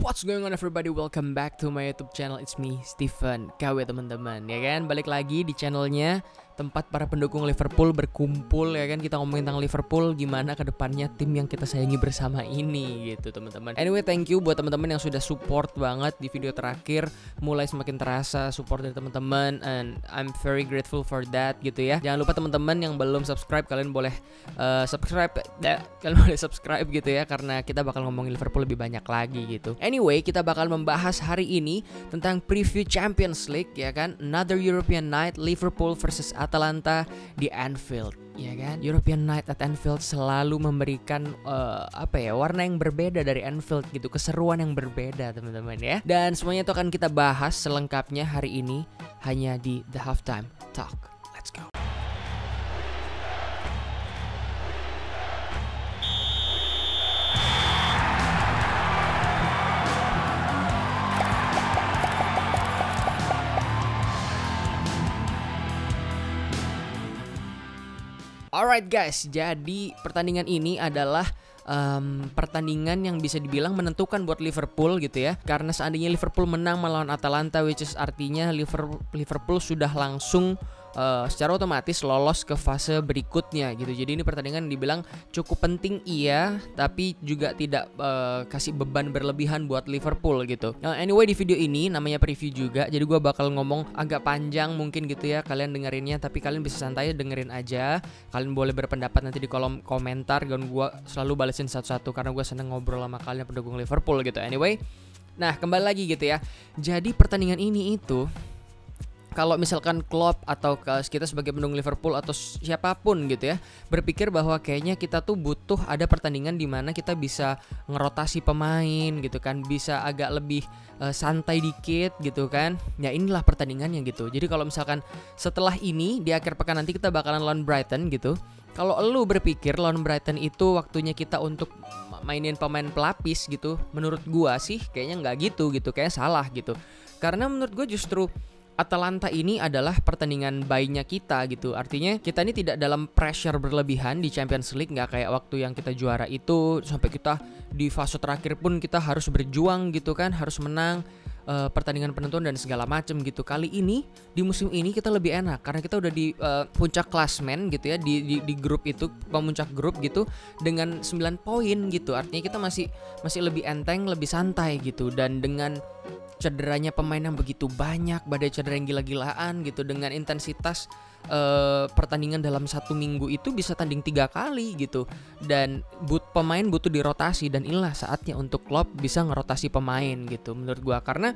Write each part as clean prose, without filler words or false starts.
What's going on everybody, welcome back to my YouTube channel. It's me, Steven KW teman-teman. Ya kan, balik lagi di channelnya tempat para pendukung Liverpool berkumpul. Ya kan, kita ngomongin tentang Liverpool, gimana kedepannya tim yang kita sayangi bersama ini gitu teman-teman. Anyway, thank you buat teman-teman yang sudah support banget di video terakhir. Mulai semakin terasa support dari teman-teman, and I'm very grateful for that gitu ya. Jangan lupa teman-teman yang belum subscribe, kalian boleh subscribe gitu ya, karena kita bakal ngomongin Liverpool lebih banyak lagi gitu. Anyway, kita bakal membahas hari ini tentang preview Champions League, ya kan? Another European night, Liverpool versus Atalanta di Anfield, ya kan? European night at Anfield selalu memberikan warna yang berbeda dari Anfield gitu, keseruan yang berbeda teman-teman ya. Dan semuanya itu akan kita bahas selengkapnya hari ini hanya di The Halftime Talk. Let's go. Alright guys, jadi pertandingan ini adalah pertandingan yang bisa dibilang menentukan buat Liverpool gitu ya. Karena seandainya Liverpool menang melawan Atalanta, which is artinya Liverpool sudah langsung secara otomatis lolos ke fase berikutnya gitu. Jadi ini pertandingan dibilang cukup penting iya, tapi juga tidak kasih beban berlebihan buat Liverpool gitu. Anyway, di video ini namanya preview juga, jadi gue bakal ngomong agak panjang mungkin gitu ya kalian dengerinnya, tapi kalian bisa santai dengerin aja. Kalian boleh berpendapat nanti di kolom komentar, dan gue selalu balesin satu-satu karena gue seneng ngobrol sama kalian pendukung Liverpool gitu. Anyway, nah kembali lagi gitu ya. Jadi pertandingan ini itu, kalau misalkan Klopp atau kita sebagai pendukung Liverpool atau siapapun gitu ya, berpikir bahwa kayaknya kita tuh butuh ada pertandingan di mana kita bisa ngerotasi pemain gitu kan, bisa agak lebih santai dikit gitu kan. Ya inilah pertandingannya gitu. Jadi kalau misalkan setelah ini di akhir pekan nanti kita bakalan lawan Brighton gitu. Kalau lu berpikir lawan Brighton itu waktunya kita untuk mainin pemain pelapis gitu, menurut gua sih kayaknya nggak gitu, kayaknya salah gitu. Karena menurut gua justru Atalanta ini adalah pertandingan bayinya kita gitu. Artinya kita ini tidak dalam pressure berlebihan di Champions League, nggak kayak waktu yang kita juara itu sampai kita di fase terakhir pun kita harus berjuang gitu kan, harus menang pertandingan penentuan dan segala macem gitu. Kali ini di musim ini kita lebih enak karena kita udah di puncak klasmen gitu ya, di grup itu, pemuncak grup gitu dengan 9 poin gitu. Artinya kita masih lebih enteng, lebih santai gitu. Dan dengan cederanya pemain yang begitu banyak, badai cedera yang gila-gilaan gitu, dengan intensitas pertandingan dalam satu minggu itu bisa tanding 3 kali gitu, dan pemain butuh dirotasi, dan inilah saatnya untuk Klopp bisa ngerotasi pemain gitu menurut gua. Karena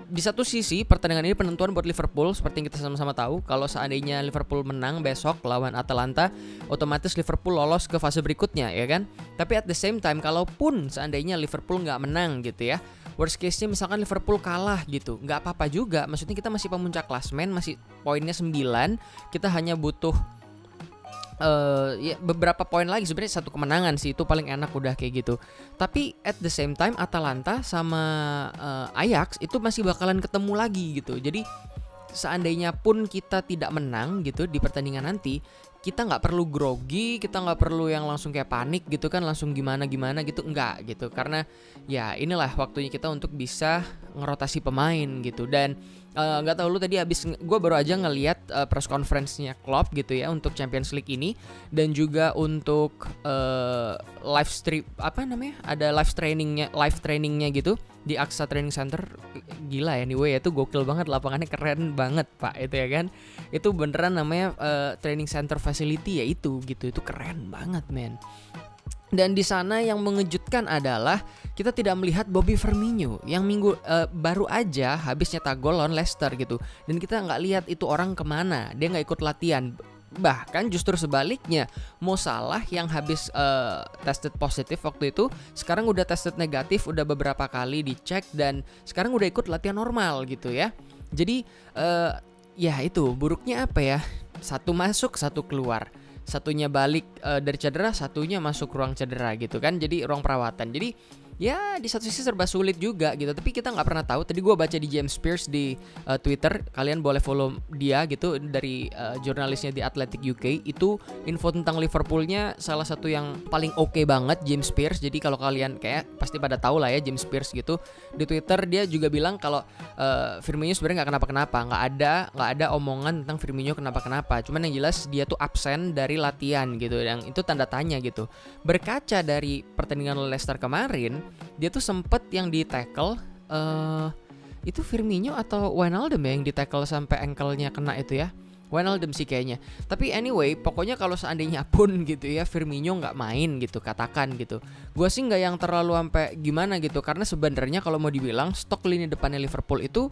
di satu sisi pertandingan ini penentuan buat Liverpool, seperti yang kita sama-sama tahu. Kalau seandainya Liverpool menang besok lawan Atalanta, otomatis Liverpool lolos ke fase berikutnya ya kan. Tapi at the same time, kalaupun seandainya Liverpool nggak menang gitu ya, worst case-nya misalkan Liverpool kalah gitu, nggak apa-apa juga. Maksudnya kita masih pemuncak klasmen, masih poinnya 9. Kita hanya butuh ya beberapa poin lagi. Sebenarnya 1 kemenangan sih, itu paling enak udah kayak gitu. Tapi at the same time Atalanta sama Ajax itu masih bakalan ketemu lagi gitu. Jadi seandainya pun kita tidak menang gitu di pertandingan nanti, kita nggak perlu grogi, kita nggak perlu yang langsung kayak panik gitu kan, langsung gimana gitu, enggak gitu. Karena ya inilah waktunya kita untuk bisa ngerotasi pemain gitu. Dan nggak tahu lu tadi gue baru aja ngeliat press conference-nya Klopp gitu ya untuk Champions League ini, dan juga untuk live stream ada live trainingnya gitu di AXA Training Center. Gila anyway, itu gokil banget, lapangannya keren banget pak itu ya kan. Itu beneran namanya training center facility ya itu gitu, itu keren banget men. Dan di sana yang mengejutkan adalah kita tidak melihat Bobby Firmino yang minggu baru aja habis nyetak gol lawan Leicester gitu, dan kita nggak lihat itu orang kemana, dia nggak ikut latihan. Bahkan justru sebaliknya, Mo Salah yang habis tested positif waktu itu sekarang udah tested negatif, udah beberapa kali dicek, dan sekarang udah ikut latihan normal gitu ya. Jadi ya itu buruknya apa ya, 1 masuk 1 keluar, satunya balik dari cedera, satunya masuk ruang cedera gitu kan, jadi ruang perawatan. Jadi ya di satu sisi serba sulit juga gitu. Tapi kita nggak pernah tahu. Tadi gue baca di James Pierce di Twitter, kalian boleh follow dia gitu, dari jurnalisnya di Athletic UK. Itu info tentang Liverpoolnya salah satu yang paling oke banget, James Pierce. Jadi kalau kalian kayak pasti pada tahu lah ya James Pierce gitu. Di Twitter dia juga bilang kalau Firmino sebenarnya nggak kenapa-kenapa, nggak ada omongan tentang Firmino kenapa-kenapa. Cuman yang jelas dia tuh absen dari latihan gitu, yang itu tanda tanya gitu. Berkaca dari pertandingan Leicester kemarin, dia tuh sempet yang di tackle itu Firmino atau Wijnaldum ya yang di tackle sampai ankle-nya kena itu ya. Wijnaldum sih kayaknya. Tapi anyway, pokoknya kalau seandainya pun gitu ya Firmino nggak main gitu, katakan gitu, gue sih nggak yang terlalu sampai gimana gitu, karena sebenarnya kalau mau dibilang stok lini depannya Liverpool itu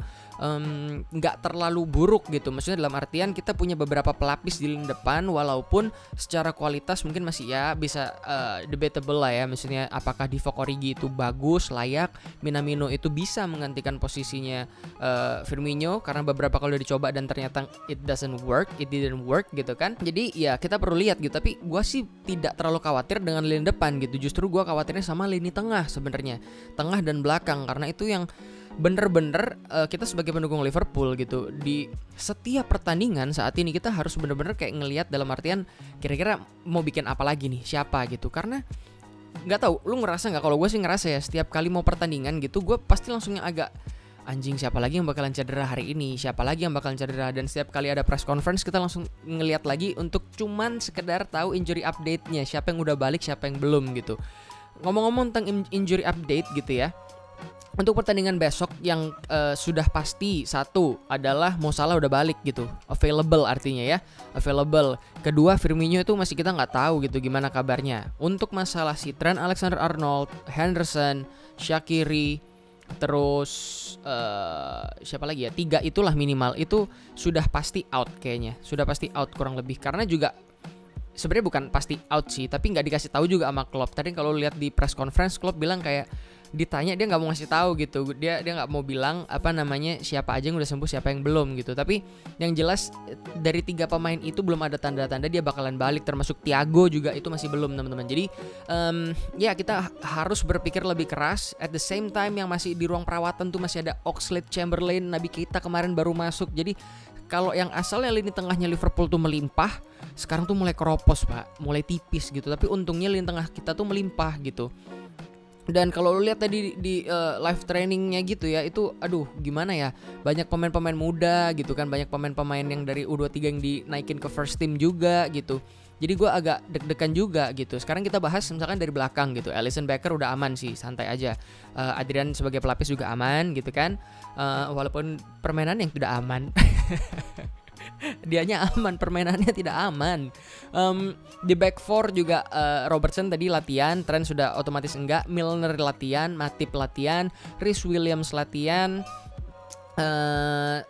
nggak terlalu buruk gitu. Maksudnya dalam artian kita punya beberapa pelapis di lini depan, walaupun secara kualitas mungkin masih ya bisa debatable lah ya. Maksudnya apakah Divock Origi itu bagus, layak, Minamino itu bisa menggantikan posisinya Firmino, karena beberapa kali udah dicoba dan ternyata it didn't work gitu kan. Jadi ya kita perlu lihat gitu. Tapi gue sih tidak terlalu khawatir dengan lini depan gitu. Justru gue khawatirnya sama lini tengah sebenarnya, tengah dan belakang, karena itu yang bener-bener kita sebagai pendukung Liverpool gitu, di setiap pertandingan saat ini kita harus bener-bener kayak ngelihat dalam artian kira-kira mau bikin apa lagi nih, siapa gitu. Karena nggak tahu lu ngerasa nggak, kalau gue sih ngerasa ya setiap kali mau pertandingan gitu gue pasti langsung yang agak anjing, siapa lagi yang bakalan cedera hari ini, siapa lagi yang bakalan cedera. Dan setiap kali ada press conference kita langsung ngelihat lagi untuk cuman sekedar tahu injury update-nya, siapa yang udah balik, siapa yang belum gitu. Ngomong-ngomong tentang injury update gitu ya, untuk pertandingan besok yang sudah pasti, satu adalah Mo Salah udah balik gitu, available artinya ya, available. Kedua, Firmino itu masih kita nggak tahu gitu gimana kabarnya. Untuk masalah si Trent Alexander-Arnold, Henderson, Shaqiri, terus siapa lagi ya, 3 itulah minimal, itu sudah pasti out kayaknya, sudah pasti out kurang lebih. Karena juga sebenarnya bukan pasti out sih, tapi nggak dikasih tahu juga sama Klopp. Tadi kalau lihat di press conference Klopp bilang kayak ditanya dia nggak mau ngasih tahu gitu, dia nggak mau bilang apa namanya siapa aja yang udah sembuh, siapa yang belum gitu. Tapi yang jelas dari 3 pemain itu belum ada tanda-tanda dia bakalan balik, termasuk Thiago juga itu masih belum teman-teman. Jadi ya kita harus berpikir lebih keras. At the same time yang masih di ruang perawatan tuh masih ada Oxlade-Chamberlain, Naby Keita kemarin baru masuk. Jadi kalau yang asalnya lini tengahnya Liverpool tuh melimpah, sekarang tuh mulai keropos pak, mulai tipis gitu. Tapi untungnya lini tengah kita tuh melimpah gitu. Dan kalau lu lihat tadi di live trainingnya gitu ya, itu aduh gimana ya, banyak pemain-pemain muda gitu kan, banyak pemain-pemain yang dari U23 yang dinaikin ke first team juga gitu. Jadi gue agak deg-degan juga gitu. Sekarang kita bahas misalkan dari belakang gitu. Alisson Becker udah aman sih, santai aja. Adrian sebagai pelapis juga aman gitu kan, walaupun permainan yang tidak aman. Dianya aman, permainannya tidak aman. Di back four juga Robertson tadi latihan, Trent sudah otomatis enggak, Milner latihan, Matip latihan, Reece Williams latihan,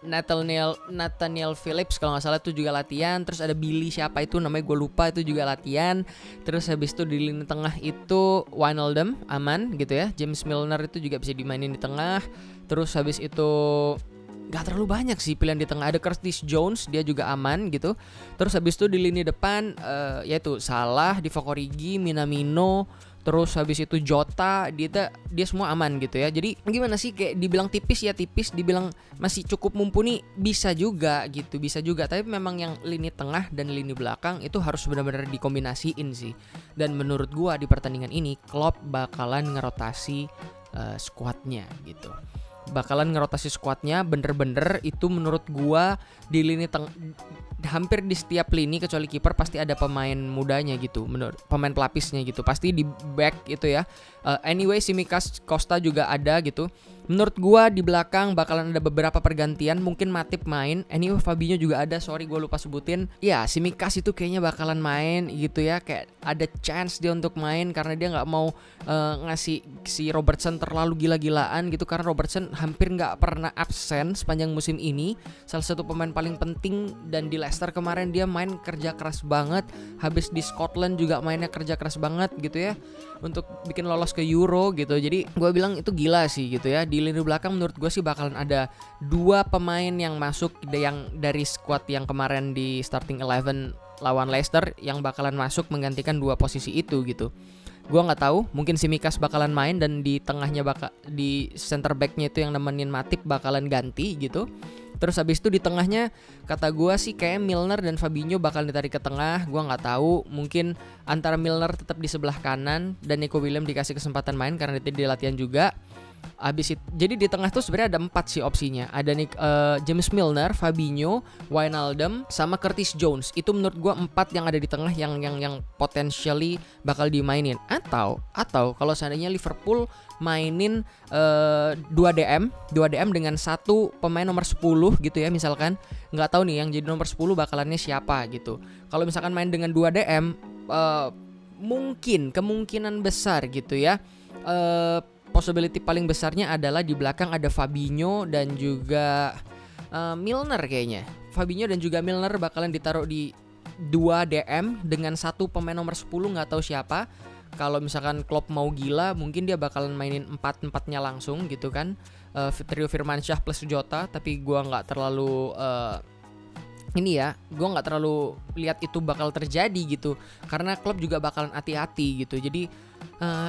Nathaniel Phillips kalau nggak salah itu juga latihan. Terus ada Billy siapa itu namanya gue lupa, itu juga latihan. Terus habis itu di lini tengah itu Wijnaldum aman gitu ya, James Milner itu juga bisa dimainin di tengah. Terus habis itu gak terlalu banyak sih pilihan di tengah, ada Curtis Jones dia juga aman gitu. Terus habis itu di lini depan yaitu Salah, Divock Origi, Minamino, terus habis itu Jota, dia semua aman gitu ya. Jadi gimana sih, kayak dibilang tipis ya tipis, dibilang masih cukup mumpuni bisa juga gitu, bisa juga. Tapi memang yang lini tengah dan lini belakang itu harus benar-benar dikombinasiin sih. Dan menurut gua di pertandingan ini Klopp bakalan ngerotasi skuadnya gitu. Bakalan ngerotasi skuadnya bener-bener itu menurut gua. Di lini hampir di setiap lini kecuali kiper pasti ada pemain mudanya gitu, menurut pemain pelapisnya gitu, pasti di back itu ya. Anyway, Tsimikas Costa juga ada gitu. Menurut gua di belakang bakalan ada beberapa pergantian, mungkin Matip main, anyway Fabinho juga ada, sorry gua lupa sebutin. Ya, Tsimikas itu kayaknya bakalan main gitu ya, kayak ada chance dia untuk main karena dia nggak mau ngasih si Robertson terlalu gila-gilaan gitu, karena Robertson hampir nggak pernah absen sepanjang musim ini. Salah satu pemain paling penting, dan di Leicester kemarin dia main kerja keras banget, habis di Scotland juga mainnya kerja keras banget gitu ya untuk bikin lolos ke Euro gitu. Jadi gue bilang itu gila sih gitu ya. Di lini belakang menurut gue sih bakalan ada 2 pemain yang masuk yang dari squad yang kemarin di starting 11 lawan Leicester, yang bakalan masuk menggantikan 2 posisi itu gitu. Gua nggak tahu, mungkin Tsimikas bakalan main dan di tengahnya di center backnya itu yang nemenin Matip bakalan ganti gitu. Terus habis itu di tengahnya kata gua sih kayak Milner dan Fabinho bakal ditarik ke tengah. Gua nggak tahu, mungkin antara Milner tetap di sebelah kanan dan Nico Williams dikasih kesempatan main karena dia latihan juga. Habis itu, jadi di tengah tuh sebenarnya ada 4 sih opsinya. Ada James Milner, Fabinho, Wijnaldum, sama Curtis Jones. Itu menurut gua 4 yang ada di tengah yang potentially bakal dimainin. Atau kalau seandainya Liverpool mainin 2 DM dengan satu pemain nomor 10 gitu ya, misalkan. Nggak tahu nih yang jadi nomor 10 bakalannya siapa gitu. Kalau misalkan main dengan 2 DM mungkin kemungkinan besar gitu ya. Possibility paling besarnya adalah di belakang ada Fabinho dan juga Milner kayaknya. Fabinho dan juga Milner bakalan ditaruh di 2 DM dengan satu pemain nomor 10 nggak tahu siapa. Kalau misalkan Klopp mau gila, mungkin dia bakalan mainin 4-4-nya langsung gitu kan. Trio Firmansyah plus Jota, tapi gua nggak terlalu gue nggak terlalu lihat itu bakal terjadi gitu, karena klub juga bakalan hati-hati gitu. Jadi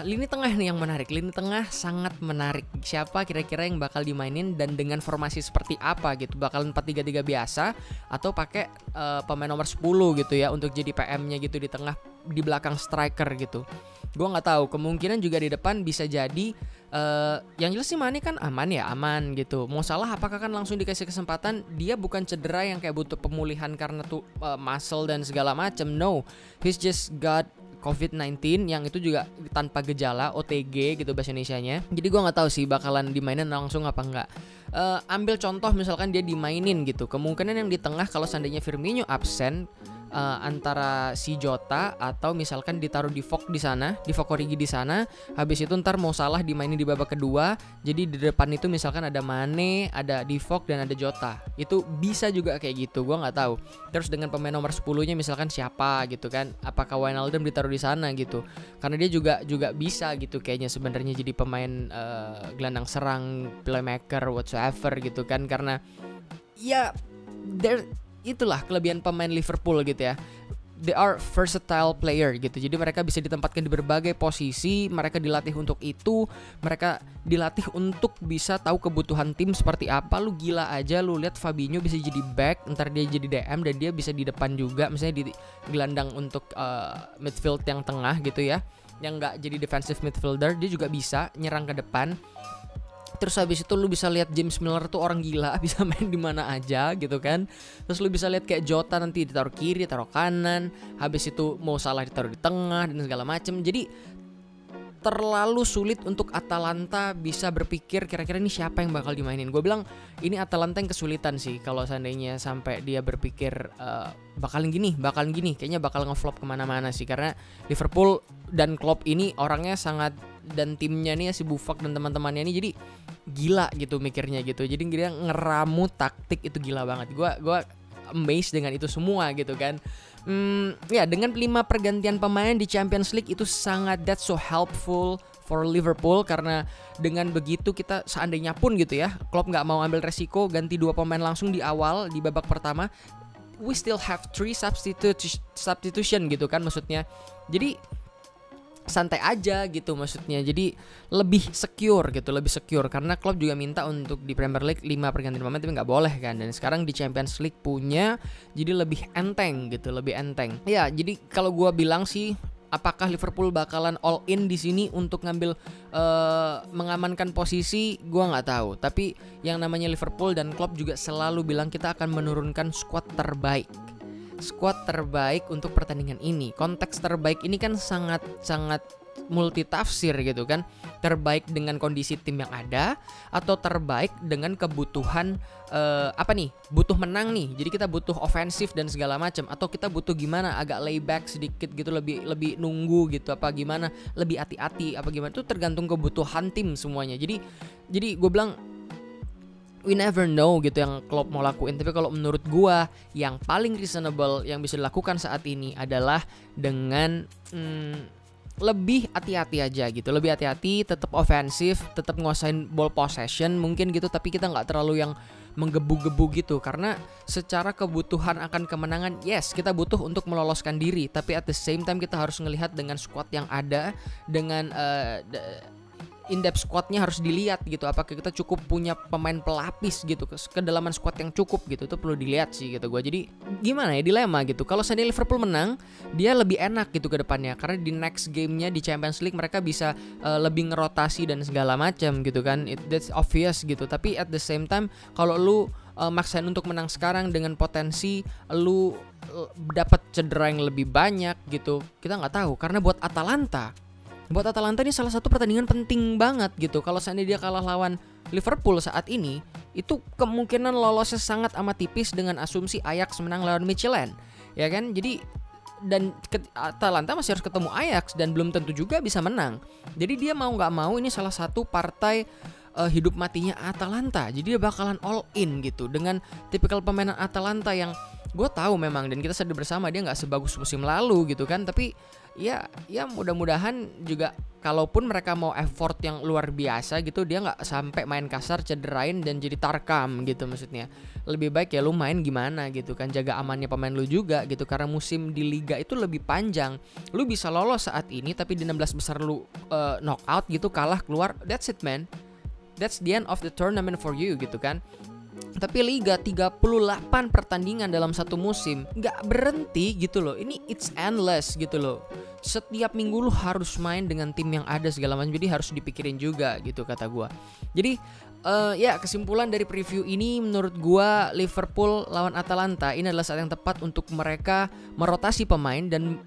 lini tengah nih yang menarik, lini tengah sangat menarik. Siapa kira-kira yang bakal dimainin dan dengan formasi seperti apa gitu? Bakalan 4-3-3 biasa atau pakai pemain nomor 10 gitu ya untuk jadi PM-nya gitu di tengah, di belakang striker gitu. Gue nggak tahu, kemungkinan juga di depan bisa jadi yang jelas sih Mane kan aman gitu. Mau Salah apakah kan langsung dikasih kesempatan? Dia bukan cedera yang kayak butuh pemulihan karena tuh muscle dan segala macam. No, he's just got COVID-19 yang itu juga tanpa gejala, OTG gitu bahasa Indonesianya. Jadi gue nggak tahu sih bakalan dimainin langsung apa enggak. Ambil contoh misalkan dia dimainin gitu, kemungkinan yang di tengah kalau seandainya Firmino absen, antara si Jota atau misalkan ditaruh di Fok di sana, di Fok Origi di sana. Habis itu ntar mau Salah dimainin di babak kedua. Jadi di depan itu misalkan ada Mane, ada di Fok dan ada Jota. Itu bisa juga kayak gitu, gua nggak tahu. Terus dengan pemain nomor 10-nya misalkan siapa gitu kan? Apakah Wijnaldum ditaruh di sana gitu? Karena dia juga bisa gitu kayaknya sebenarnya jadi pemain gelandang serang, playmaker whatsoever gitu kan, karena ya itulah kelebihan pemain Liverpool gitu ya. They are versatile player gitu. Jadi mereka bisa ditempatkan di berbagai posisi. Mereka dilatih untuk itu. Mereka dilatih untuk bisa tahu kebutuhan tim seperti apa. Lu gila aja, lu lihat Fabinho bisa jadi back, ntar dia jadi DM dan dia bisa di depan juga. Misalnya di gelandang untuk midfield yang tengah gitu ya, yang nggak jadi defensive midfielder, dia juga bisa nyerang ke depan. Terus habis itu lu bisa lihat James Milner tuh orang gila, bisa main di mana aja gitu kan. Terus lu bisa lihat kayak Jota nanti ditaruh kiri, taruh kanan. Habis itu mau Salah ditaruh di tengah dan segala macem. Jadi terlalu sulit untuk Atalanta bisa berpikir kira-kira ini siapa yang bakal dimainin. Gue bilang ini Atalanta yang kesulitan sih kalau seandainya sampai dia berpikir bakalan gini, kayaknya bakal ngeflop kemana-mana sih. Karena Liverpool dan Klopp ini orangnya sangat, dan timnya nih si Buffon dan teman-temannya ini jadi gila gitu mikirnya gitu. Jadi dia ngeramu taktik itu gila banget. Gue amazed dengan itu semua gitu kan. Ya dengan 5 pergantian pemain di Champions League itu sangat, that's so helpful for Liverpool. Karena dengan begitu kita seandainya pun gitu ya, Klopp nggak mau ambil resiko ganti 2 pemain langsung di awal di babak pertama, we still have 3 substitution gitu kan maksudnya. Jadi santai aja gitu maksudnya. Jadi lebih secure karena Klopp juga minta untuk di Premier League 5 pergantian pemain tapi nggak boleh kan, dan sekarang di Champions League punya, jadi lebih enteng. Ya jadi kalau gua bilang sih, apakah Liverpool bakalan all in di sini untuk ngambil mengamankan posisi, gua nggak tahu. Tapi yang namanya Liverpool dan Klopp juga selalu bilang kita akan menurunkan squad terbaik untuk pertandingan ini. Konteks terbaik ini kan sangat multitafsir gitu kan. Terbaik dengan kondisi tim yang ada, atau terbaik dengan kebutuhan butuh menang nih. Jadi kita butuh ofensif dan segala macam, atau kita butuh gimana agak layback sedikit gitu, lebih nunggu gitu, apa gimana, lebih hati-hati apa gimana. Itu tergantung kebutuhan tim semuanya. Jadi gue bilang we never know gitu yang Klopp mau lakuin. Tapi kalau menurut gua yang paling reasonable yang bisa dilakukan saat ini adalah dengan lebih hati-hati aja gitu, lebih hati-hati, tetap ofensif, tetap nguasain ball possession mungkin gitu, tapi kita nggak terlalu yang menggebu-gebu gitu, karena secara kebutuhan akan kemenangan, yes kita butuh untuk meloloskan diri, tapi at the same time kita harus ngelihat dengan squad yang ada, dengan in-depth squadnya harus dilihat gitu, apakah kita cukup punya pemain pelapis gitu, kedalaman squad yang cukup gitu, itu perlu dilihat sih gitu gue. Jadi gimana ya, dilema gitu. Kalau seandainya Liverpool menang, dia lebih enak gitu ke depannya, karena di next gamenya di Champions League mereka bisa lebih ngerotasi dan segala macam gitu kan, that's obvious gitu. Tapi at the same time kalau lu maksain untuk menang sekarang dengan potensi lu dapat cedera yang lebih banyak gitu, kita nggak tahu. Karena buat Atalanta ini salah satu pertandingan penting banget gitu. Kalau seandainya dia kalah lawan Liverpool saat ini, itu kemungkinan lolosnya sangat amat tipis dengan asumsi Ajax menang lawan Michelin, ya kan? Jadi dan Atalanta masih harus ketemu Ajax dan belum tentu juga bisa menang. Jadi dia mau nggak mau ini salah satu partai hidup matinya Atalanta. Jadi dia bakalan all in gitu dengan tipikal pemainan Atalanta yang gue tahu memang dan kita sadar bersama dia nggak sebagus musim lalu gitu kan. Tapi ya mudah-mudahan juga kalaupun mereka mau effort yang luar biasa gitu, dia nggak sampai main kasar, cederain dan jadi tarkam gitu. Maksudnya lebih baik ya lu main gimana gitu kan, jaga amannya pemain lu juga gitu, karena musim di liga itu lebih panjang. Lu bisa lolos saat ini tapi di 16 besar lu knockout gitu, kalah keluar, that's it man, that's the end of the tournament for you gitu kan. Tapi liga 38 pertandingan dalam satu musim, nggak berhenti gitu loh. Ini it's endless gitu loh. Setiap minggu lu harus main dengan tim yang ada segala macam, jadi harus dipikirin juga gitu kata gua. Jadi ya kesimpulan dari preview ini menurut gua, Liverpool lawan Atalanta ini adalah saat yang tepat untuk mereka merotasi pemain, dan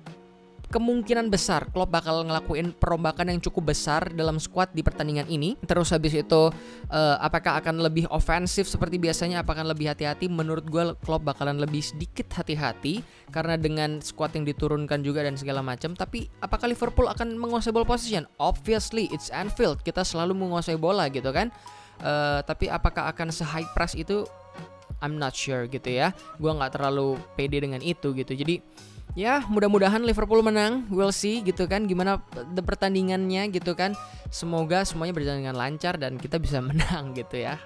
kemungkinan besar Klopp bakal ngelakuin perombakan yang cukup besar dalam squad di pertandingan ini. Terus habis itu apakah akan lebih ofensif seperti biasanya, apakah akan lebih hati-hati? Menurut gue Klopp bakalan lebih sedikit hati-hati karena dengan squad yang diturunkan juga dan segala macam. Tapi apakah Liverpool akan menguasai ball possession? Obviously it's Anfield, kita selalu menguasai bola gitu kan. Tapi apakah akan se-high press itu? I'm not sure gitu ya. Gue nggak terlalu pede dengan itu gitu. Jadi ya mudah-mudahan Liverpool menang, we'll see gitu kan gimana pertandingannya gitu kan. Semoga semuanya berjalan dengan lancar dan kita bisa menang gitu ya.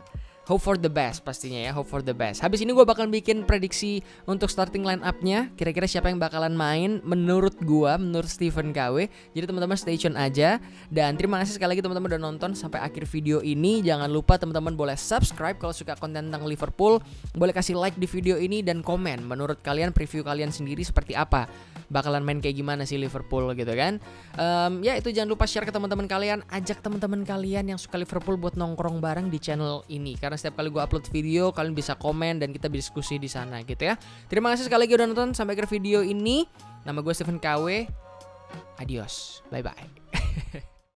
Hope for the best pastinya ya, hope for the best. Habis ini gue bakal bikin prediksi untuk starting line up-nya, kira-kira siapa yang bakalan main menurut gue, menurut Stephen KW. Jadi teman-teman stay tune aja. Dan terima kasih sekali lagi teman-teman udah nonton sampai akhir video ini. Jangan lupa teman-teman boleh subscribe kalau suka konten tentang Liverpool. Boleh kasih like di video ini dan komen menurut kalian, preview kalian sendiri seperti apa, bakalan main kayak gimana sih Liverpool gitu kan. Ya itu jangan lupa share ke teman-teman kalian, ajak teman-teman kalian yang suka Liverpool buat nongkrong bareng di channel ini, karena setiap kali gue upload video kalian bisa komen dan kita berdiskusi di sana gitu ya. Terima kasih sekali lagi udah nonton sampai akhir video ini. Nama gue Stephen KW. Adios, bye bye.